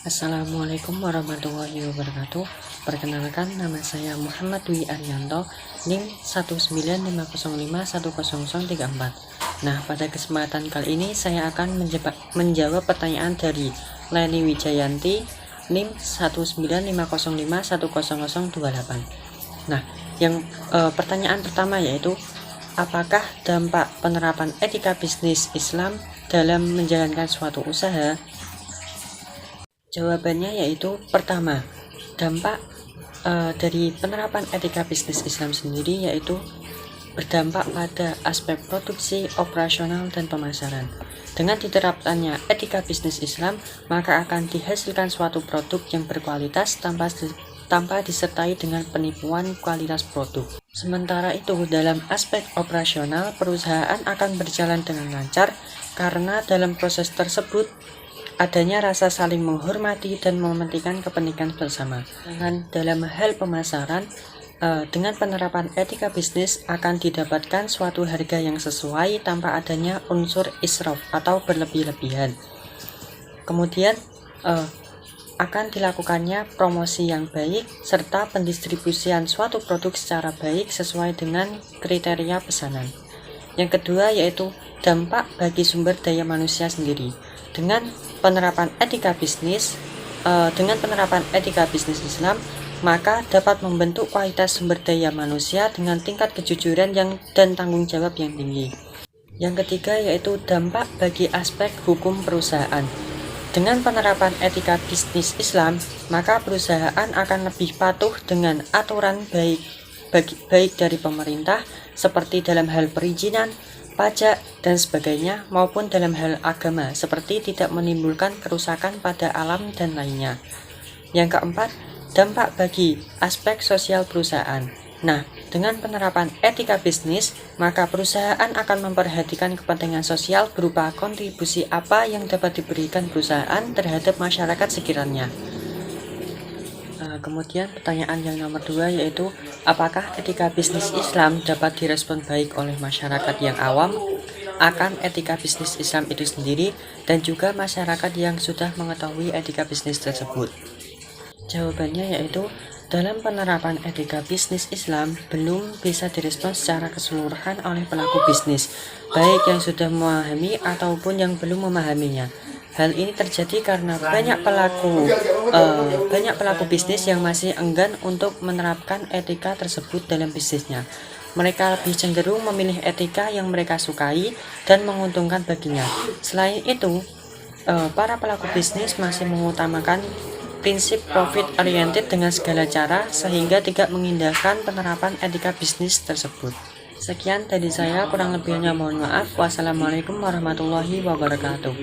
Assalamualaikum warahmatullahi wabarakatuh. Perkenalkan, nama saya Muhammad Dwi Arianto, NIM 195510034. Nah, pada kesempatan kali ini saya akan menjawab pertanyaan dari Leni Wijayanti, NIM 19505100028. Nah, pertanyaan pertama yaitu, apakah dampak penerapan etika bisnis Islam dalam menjalankan suatu usaha? Jawabannya yaitu, pertama, dampak dari penerapan etika bisnis Islam sendiri yaitu berdampak pada aspek produksi, operasional, dan pemasaran. Dengan diterapkannya etika bisnis Islam, maka akan dihasilkan suatu produk yang berkualitas tanpa disertai dengan penipuan kualitas produk. Sementara itu, dalam aspek operasional, perusahaan akan berjalan dengan lancar karena dalam proses tersebut adanya rasa saling menghormati dan mementingkan kepentingan bersama. Dalam hal pemasaran, dengan penerapan etika bisnis akan didapatkan suatu harga yang sesuai tanpa adanya unsur israf atau berlebih-lebihan. Kemudian akan dilakukannya promosi yang baik serta pendistribusian suatu produk secara baik sesuai dengan kriteria pesanan. Yang kedua yaitu dampak bagi sumber daya manusia sendiri. Dengan penerapan etika bisnis Islam, maka dapat membentuk kualitas sumber daya manusia dengan tingkat kejujuran dan tanggung jawab yang tinggi. Yang ketiga yaitu dampak bagi aspek hukum perusahaan. Dengan penerapan etika bisnis Islam, maka perusahaan akan lebih patuh dengan aturan baik dari pemerintah seperti dalam hal perizinan, pajak, dan sebagainya, maupun dalam hal agama seperti tidak menimbulkan kerusakan pada alam dan lainnya. Yang keempat, dampak bagi aspek sosial perusahaan. Nah, dengan penerapan etika bisnis, maka perusahaan akan memperhatikan kepentingan sosial berupa kontribusi apa yang dapat diberikan perusahaan terhadap masyarakat sekitarnya. Kemudian pertanyaan yang nomor 2 yaitu, apakah etika bisnis Islam dapat direspon baik oleh masyarakat yang awam akan etika bisnis Islam itu sendiri dan juga masyarakat yang sudah mengetahui etika bisnis tersebut? Jawabannya yaitu, dalam penerapan etika bisnis Islam belum bisa direspon secara keseluruhan oleh pelaku bisnis, baik yang sudah memahami ataupun yang belum memahaminya. Hal ini terjadi karena banyak pelaku bisnis yang masih enggan untuk menerapkan etika tersebut dalam bisnisnya. Mereka lebih cenderung memilih etika yang mereka sukai dan menguntungkan baginya. Selain itu, para pelaku bisnis masih mengutamakan prinsip profit oriented dengan segala cara sehingga tidak mengindahkan penerapan etika bisnis tersebut. Sekian dari saya, kurang lebihnya mohon maaf. Wassalamualaikum warahmatullahi wabarakatuh.